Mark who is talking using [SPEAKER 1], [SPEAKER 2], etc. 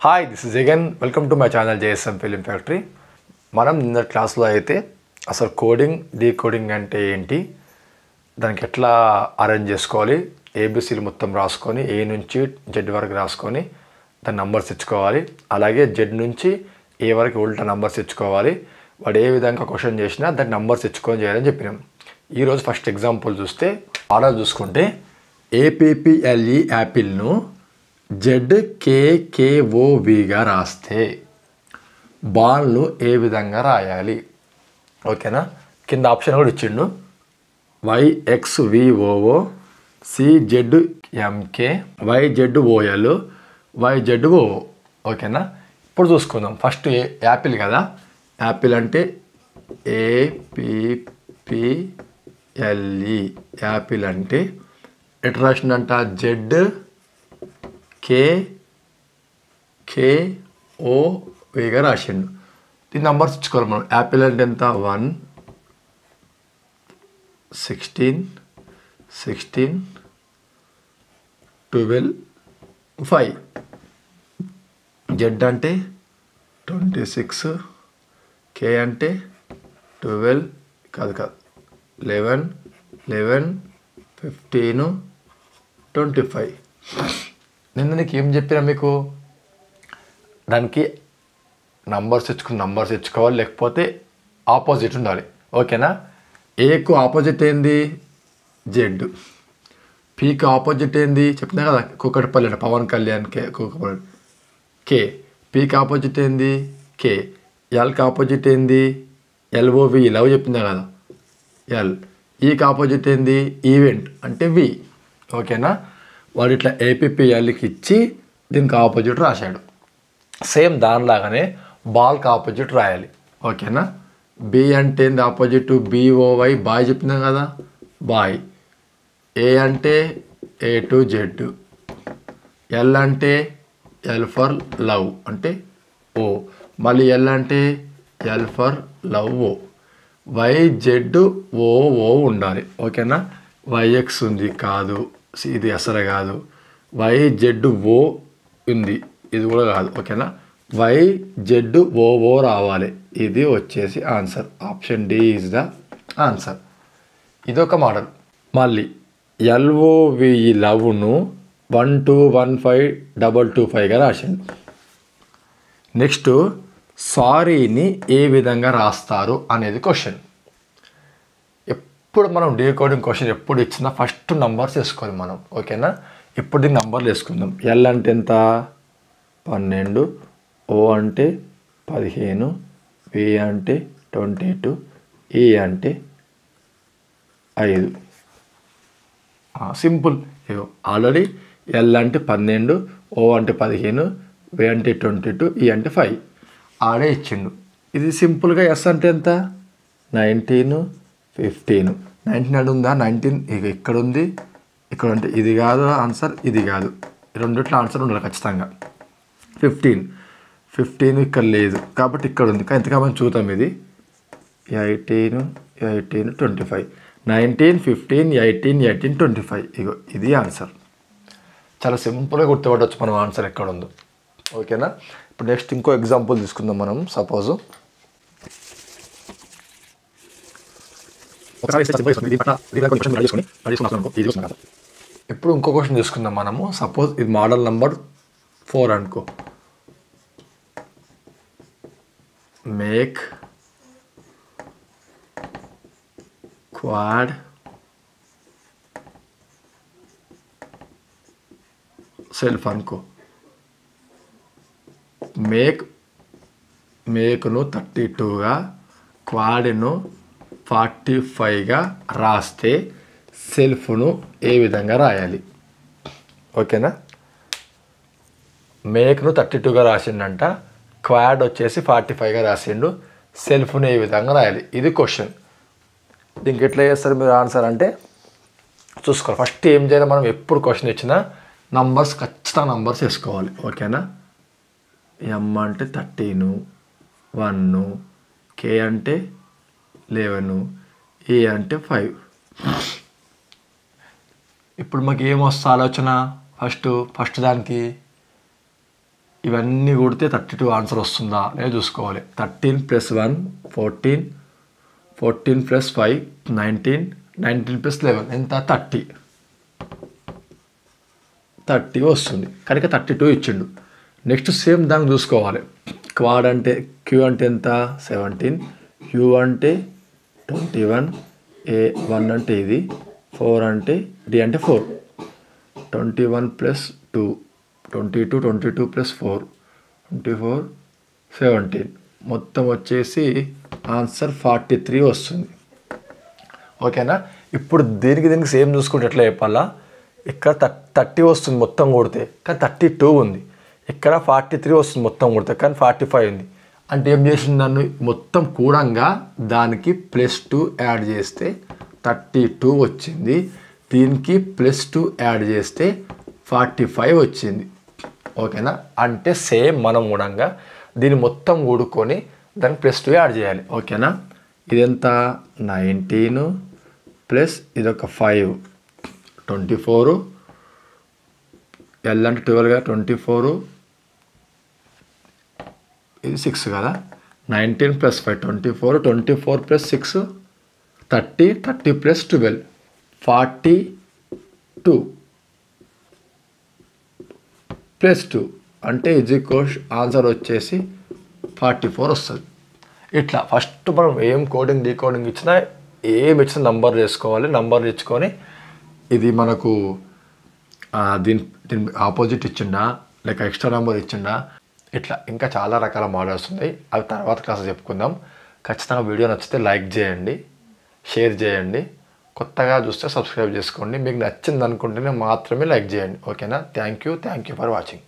[SPEAKER 1] Hi this is again welcome to my channel JSM film factory. మనం నిన్న క్లాస్లో అయితే అసలు కోడింగ్ డీకోడింగ్ అంటే ఏంటి, దానికి ఎట్లా అరేంజ్ చేసుకోవాలి, ఏబిసిలు మొత్తం రాసుకొని ఏ నుంచి జెడ్ వరకు రాసుకొని దాని నంబర్స్ ఇచ్చుకోవాలి, అలాగే జెడ్ నుంచి ఏ వరకు ఉల్టా నంబర్స్ ఇచ్చుకోవాలి, వాడు ఏ విధంగా క్వశ్చన్ చేసినా దాని నంబర్స్ ఇచ్చుకొని చేయాలని చెప్పినాం. ఈరోజు ఫస్ట్ ఎగ్జాంపుల్ చూస్తే ఆర్డర్ చూసుకుంటే ఏపీపీఎల్ఈ యాపిల్ను ZKKOVగా రాస్తే బాల్ను ఏ విధంగా రాయాలి. ఓకేనా, కింద ఆప్షన్ కూడా ఇచ్చిండు YXVOO CZMK YZOL YZOO. ఓకేనా, ఇప్పుడు చూసుకుందాం. ఫస్ట్ యాపిల్ కదా, యాపిల్ అంటే APPLE యాపిల్ అంటే ఎట్లా రాసిందంట ZKKOVగా రాసిండు. దీని నంబర్స్ ఇచ్చుకోవాలి మనం. యాపిల్ అంటే ఎంత 1 16 16 12 5. జెడ్ అంటే 26, K అంటే 12 కాదు 11 11 15 25. నేను నీకు ఏం చెప్పినా మీకు దానికి నంబర్స్ ఇచ్చుకోవాలి, లేకపోతే ఆపోజిట్ ఉండాలి. ఓకేనా, ఏకు ఆపోజిట్ ఏంది జెడ్, పీకి ఆపోజిట్ ఏంది చెప్పినా కదా కూకట్పల్లి అంటే పవన్ కళ్యాణ్ కూకట్పల్లి కే, పీకి ఆపోజిట్ ఏంది కే, ఎల్కి ఆపోజిట్ ఏంది LOV లవ్ చెప్పిందా కదా ఎల్, ఈకి ఆపోజిట్ ఏంది ఈవెంట్ అంటే వి. ఓకేనా, వాడు ఇట్లా APPLకి ఇచ్చి దీనికి ఆపోజిట్ రాశాడు. సేమ్ దానిలాగానే బాల్కి ఆపోజిట్ రాయాలి. ఓకేనా, బి అంటే ఏంది ఆపోజిట్ BOY బాయ్ చెప్పినాం కదా బాయ్. ఏ అంటే A to Z, L అంటే L ఫర్ లవ్ అంటే O, మళ్ళీ L అంటే L for love O, YZOO ఉండాలి. ఓకేనా, YX ఉంది కాదు, ఇది అసలు కాదు, YZO ఉంది ఇది కూడా కాదు. ఓకేనా, YZOO రావాలి. ఇది వచ్చేసి answer. Option D is the answer. ఇదొక మోడల్. మళ్ళీ LOV లవ్ను 1215225గా రాసిండు. నెక్స్ట్ సారీని ఏ విధంగా రాస్తారు అనేది క్వశ్చన్. ఇప్పుడు మనం డీకోడింగ్ క్వశ్చన్ ఎప్పుడు ఇచ్చినా ఫస్ట్ నంబర్స్ వేసుకోవాలి మనం. ఓకేనా, ఇప్పుడు దీన్ని నంబర్లు వేసుకుందాం. L అంటే ఎంత 12, O అంటే 15, V అంటే 22, E అంటే 5. సింపుల్. ఆల్రెడీ L అంటే 12, O అంటే 15, V అంటే 22, E అంటే 5 ఆడే ఇచ్చిండు. ఇది సింపుల్గా S అంటే ఎంత 19 15. 19 అడు ఉందా 19 ఇక ఇక్కడ ఉంది ఇక్కడ ఉంటే ఇది కాదు ఆన్సర్, ఇది కాదు, రెండిట్లో ఆన్సర్ ఉండాలి ఖచ్చితంగా. 15 ఇక్కడ లేదు కాబట్టి ఇక్కడ ఉంది, ఎంతగా మనం చూద్దాం. ఇది 18 25 19 15 18 18 25 ఇగో ఇది ఆన్సర్. చాలా సింపుల్గా గుర్తుపట్టవచ్చు మనం ఆన్సర్ ఎక్కడ ఉందో. ఓకేనా, ఇప్పుడు నెక్స్ట్ ఇంకో ఎగ్జాంపుల్ తీసుకుందాం మనం. సపోజ్ ఇప్పుడు ఇంకో క్వశ్చన్ తీసుకుందాం మనము. సపోజ్ ఇది మోడల్ నంబర్ 4 అనుకో. మేక్ క్వాడ్ సెల్ఫ్ అనుకో. మేక్ను 32గా క్వాడ్ను 45గా రాస్తే సెల్ఫ్ను ఏ విధంగా రాయాలి. ఓకేనా, మేక్ను 32గా రాసిండంట, క్వాడ్ వచ్చేసి 45గా రాసిండు, సెల్ఫ్ను ఏ విధంగా రాయాలి ఇది క్వశ్చన్. దీనికి ఎట్లా చేస్తారు మీరు ఆన్సర్ అంటే చూసుకోవాలి. ఫస్ట్ ఏం చేయాలి మనం, ఎప్పుడు క్వశ్చన్ ఇచ్చినా నంబర్స్ ఖచ్చితంగా నంబర్స్ వేసుకోవాలి. ఓకేనా, M అంటే 13, 1, K అంటే 11, E అంటే 5. ఇప్పుడు మాకు ఏమొస్తా ఆలోచన, ఫస్ట్ దానికి ఇవన్నీ కూడితే 32 ఆన్సర్ వస్తుందా నేను చూసుకోవాలి. 13 + 1 14, 14 + 5 19, 19 + 11 ఎంత 30 వస్తుంది. కనుక 32 ఇచ్చిండు. నెక్స్ట్ సేమ్ దాన్ని చూసుకోవాలి. క్వాడ్ అంటే క్యూ అంటే ఎంత 17, యూ అంటే 21, A1 అంటే ఇది, 4 అంటే డి అంటే 4, 21 + 2 22, 22 + 4 24, 17 మొత్తం వచ్చేసి ఆన్సర్ 43 వస్తుంది. ఓకేనా. ఇప్పుడు దీనికి సేమ్ చూసుకుంటే ఎట్లా చెప్పాలా, ఇక్కడ 30 వస్తుంది మొత్తం కొడితే, కానీ 32 ఉంది. ఇక్కడ 43 వస్తుంది మొత్తం కొడితే, కానీ 45 ఉంది. అంటే ఏం చేసింది, నన్ను మొత్తం కూడంగా దానికి +2 యాడ్ చేస్తే 32 వచ్చింది. దీనికి +2 యాడ్ చేస్తే 45 వచ్చింది. ఓకేనా. అంటే సేమ్ మనం కూడంగా దీన్ని మొత్తం కూడుకొని దానికి +2 యాడ్ చేయాలి. ఓకేనా. ఇదెంత 19 ప్లస్ ఇదొక 5 24, L అంటే 12 కదా, 24 ఇది 6 కదా, 19 + 5 24, 24 + 6 30, 30 + 12 42 +2 అంటే ఆన్సర్ వచ్చేసి 44 వస్తుంది. ఇట్లా ఫస్ట్ మనం ఏం కోడింగ్ డీకోడింగ్ ఇచ్చినా ఏమి ఇచ్చినా నంబర్ చేసుకోవాలి. నంబర్ ఇచ్చుకొని ఇది మనకు దీని ఆపోజిట్ ఇచ్చిండా లేక ఎక్స్ట్రా నెంబర్ ఇచ్చిండా, ఇట్లా ఇంకా చాలా రకాల మోడల్స్ ఉన్నాయి. అవి తర్వాత క్లాస్ చెప్పుకుందాం. ఖచ్చితంగా వీడియో నచ్చితే లైక్ చేయండి, షేర్ చేయండి, కొత్తగా చూస్తే సబ్స్క్రైబ్ చేసుకోండి. మీకు నచ్చింది అనుకుంటేనే మాత్రమే లైక్ చేయండి. ఓకేనా. Thank you for watching.